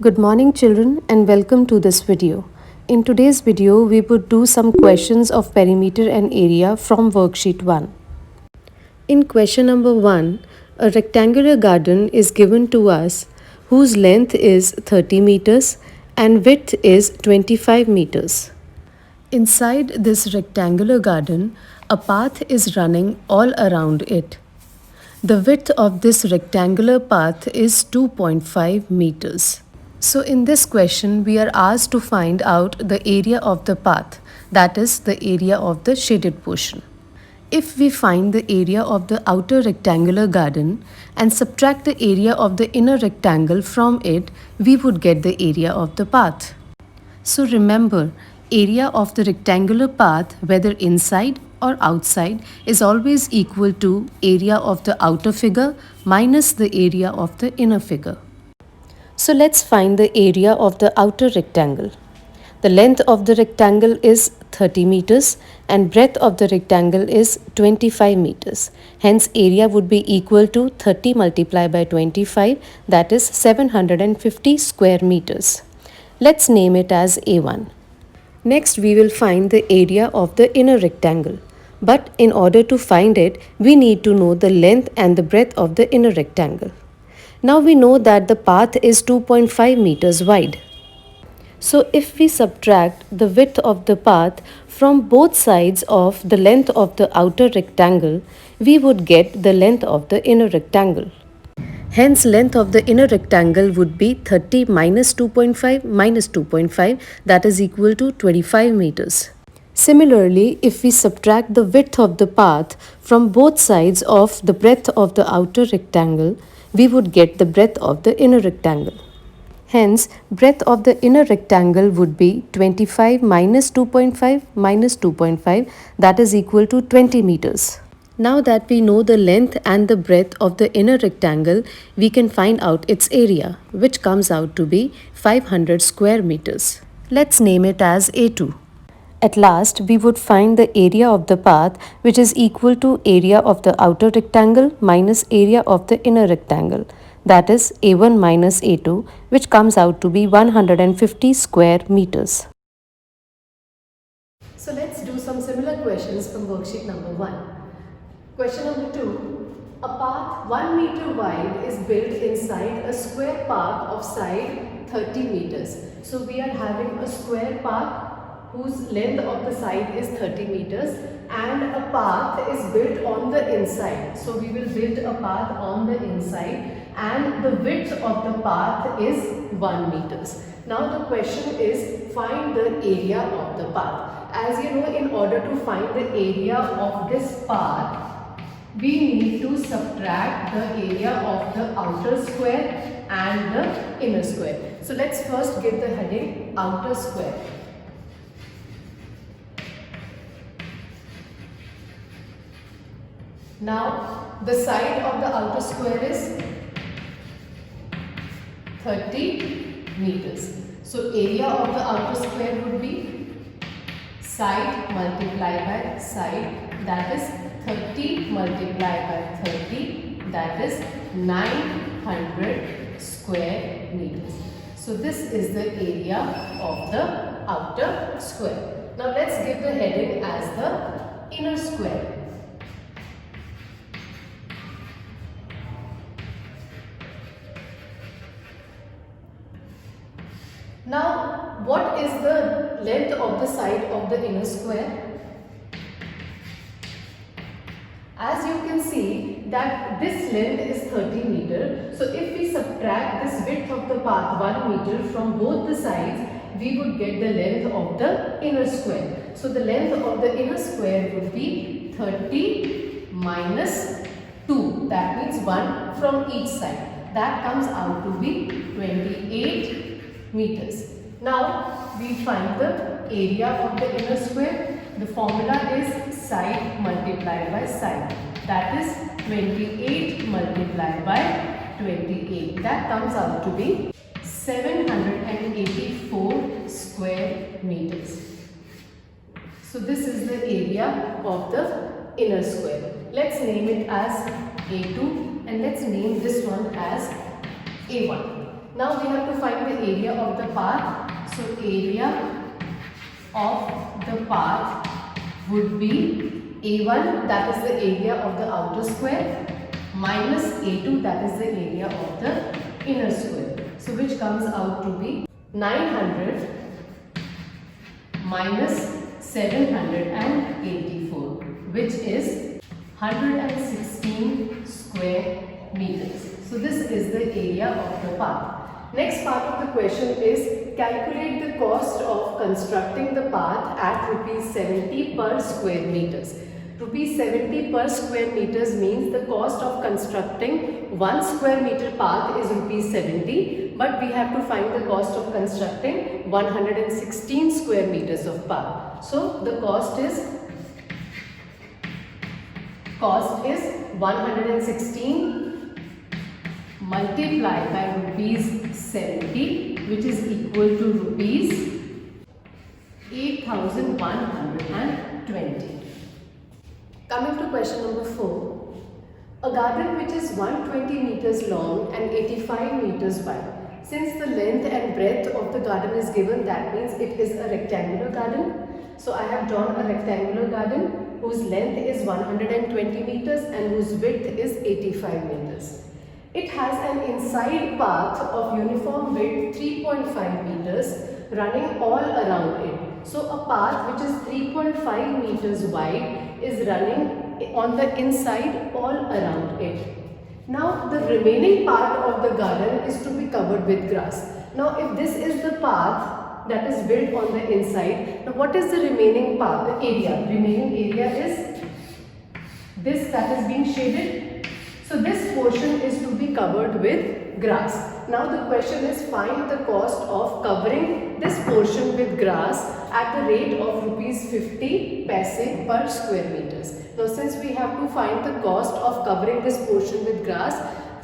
Good morning children and welcome to this video. In today's video, we would do some questions of perimeter and area from worksheet 1. In question number 1, a rectangular garden is given to us whose length is 30 meters and width is 25 meters. Inside this rectangular garden, a path is running all around it. The width of this rectangular path is 2.5 meters. So in this question, we are asked to find out the area of the path, that is the area of the shaded portion. If we find the area of the outer rectangular garden and subtract the area of the inner rectangle from it, we would get the area of the path. So remember, area of the rectangular path, whether inside or outside, is always equal to area of the outer figure minus the area of the inner figure. So let's find the area of the outer rectangle. The length of the rectangle is 30 meters and breadth of the rectangle is 25 meters. Hence area would be equal to 30 multiplied by 25, that is 750 square meters. Let's name it as A1. Next we will find the area of the inner rectangle. But in order to find it, we need to know the length and the breadth of the inner rectangle. Now we know that the path is 2.5 meters wide. So if we subtract the width of the path from both sides of the length of the outer rectangle, we would get the length of the inner rectangle. Hence length of the inner rectangle would be 30 minus 2.5 minus 2.5, that is equal to 25 meters. Similarly, if we subtract the width of the path from both sides of the breadth of the outer rectangle, we would get the breadth of the inner rectangle. Hence, breadth of the inner rectangle would be 25 minus 2.5 minus 2.5, that is equal to 20 meters. Now that we know the length and the breadth of the inner rectangle, we can find out its area, which comes out to be 500 square meters. Let's name it as A2. At last, we would find the area of the path, which is equal to area of the outer rectangle minus area of the inner rectangle. That is A1 minus A2, which comes out to be 150 square meters. So let's do some similar questions from worksheet number 1. Question number 2. A path 1 meter wide is built inside a square path of side 30 meters. So we are having a square path whose length of the side is 30 meters and a path is built on the inside. So we will build a path on the inside and the width of the path is 1 meters. Now the question is, find the area of the path. As you know, in order to find the area of this path, we need to subtract the area of the outer square and the inner square. So let's first give the heading outer square. Now the side of the outer square is 30 meters. So area of the outer square would be side multiplied by side, that is 30 multiplied by 30, that is 900 square meters. So this is the area of the outer square. Now let's give the heading as the inner square. Now, what is the length of the side of the inner square? As you can see that this length is 30 meters. So if we subtract this width of the path 1 meter from both the sides, we would get the length of the inner square. So the length of the inner square would be 30 minus 2. That means 1 from each side. That comes out to be 28 meters. Now we find the area of the inner square. The formula is side multiplied by side. That is 28 multiplied by 28. That comes out to be 784 square meters. So this is the area of the inner square. Let's name it as A2 and let's name this one as A1. Now we have to find the area of the path. So area of the path would be A1, that is the area of the outer square, minus A2, that is the area of the inner square. So which comes out to be 900 minus 784, which is 116 square meters. So this is the area of the path. Next part of the question is calculate the cost of constructing the path at rupees 70 per square meters. Rupees 70 per square meters means the cost of constructing 1 square meter path is rupees 70, but we have to find the cost of constructing 116 square meters of path. So the cost is 116 multiplied by rupees 70, which is equal to rupees 8,120. Coming to question number 4. A garden which is 120 meters long and 85 meters wide. Since the length and breadth of the garden is given, that means it is a rectangular garden. So I have drawn a rectangular garden whose length is 120 meters and whose width is 85 meters. It has an inside path of uniform width 3.5 meters running all around it. So a path which is 3.5 meters wide is running on the inside all around it. Now the remaining part of the garden is to be covered with grass. Now if this is the path that is built on the inside, now what is the remaining path, the area? Remaining area is this that is being shaded. So this portion is to be covered with grass. Now the question is find the cost of covering this portion with grass at the rate of rupees 50 paise per square meters. Now since we have to find the cost of covering this portion with grass,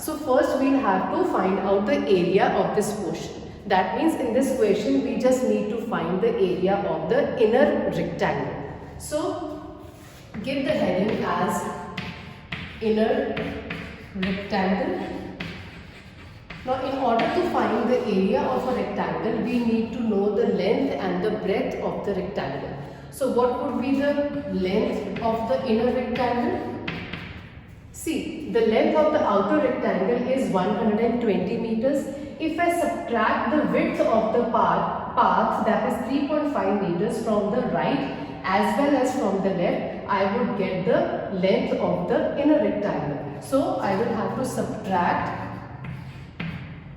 so first we will have to find out the area of this portion. That means in this question we just need to find the area of the inner rectangle. So give the heading as inner rectangle. Now in order to find the area of a rectangle, we need to know the length and the breadth of the rectangle. So what would be the length of the inner rectangle? See, the length of the outer rectangle is 120 meters. If I subtract the width of the path that is 3.5 meters from the right as well as from the left, I would get the length of the inner rectangle. So I will have to subtract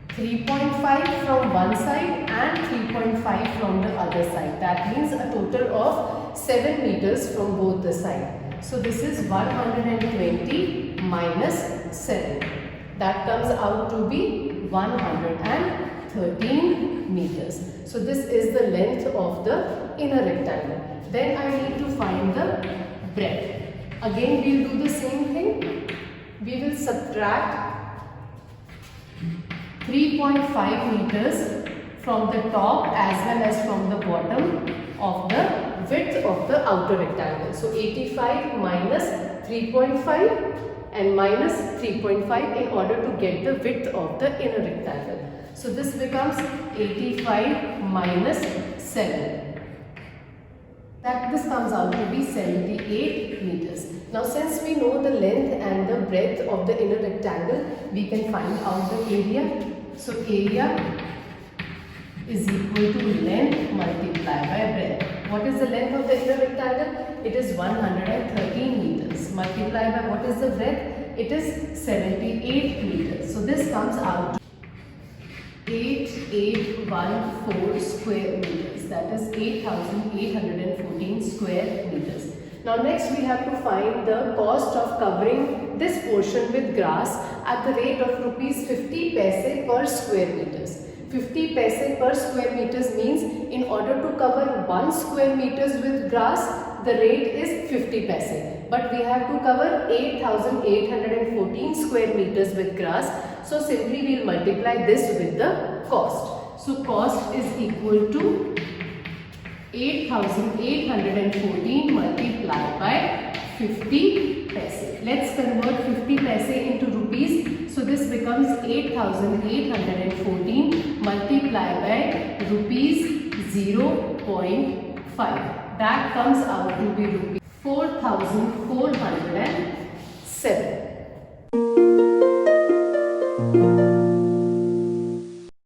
3.5 from one side and 3.5 from the other side. That means a total of 7 meters from both the sides. So this is 120 minus 7. That comes out to be 113 meters. So this is the length of the inner rectangle. Then I need to find the breadth. Again we will do the same thing. We will subtract 3.5 meters from the top as well as from the bottom of the width of the outer rectangle. So 85 minus 3.5 and minus 3.5 in order to get the width of the inner rectangle. So this becomes 85 minus 7. This comes out to be 78 meters. Now since we know the length and the breadth of the inner rectangle, we can find out the area. So area is equal to length multiplied by breadth. What is the length of the inner rectangle? It is 113 meters. Multiplied by what is the breadth? It is 78 meters. So this comes out to 8814 square meters. That is 8,814 square meters. Now next we have to find the cost of covering this portion with grass at the rate of rupees 50 paise per square meters. 50 paise per square meters means in order to cover 1 square meters with grass, the rate is 50 paise. But we have to cover 8,814 square meters with grass. So simply we will multiply this with the cost. So cost is equal to 8,814 multiplied by 50 paise. Let's convert 50 paise into rupees. So this becomes 8,814 multiplied by rupees 0.5. That comes out to be rupees 4,407.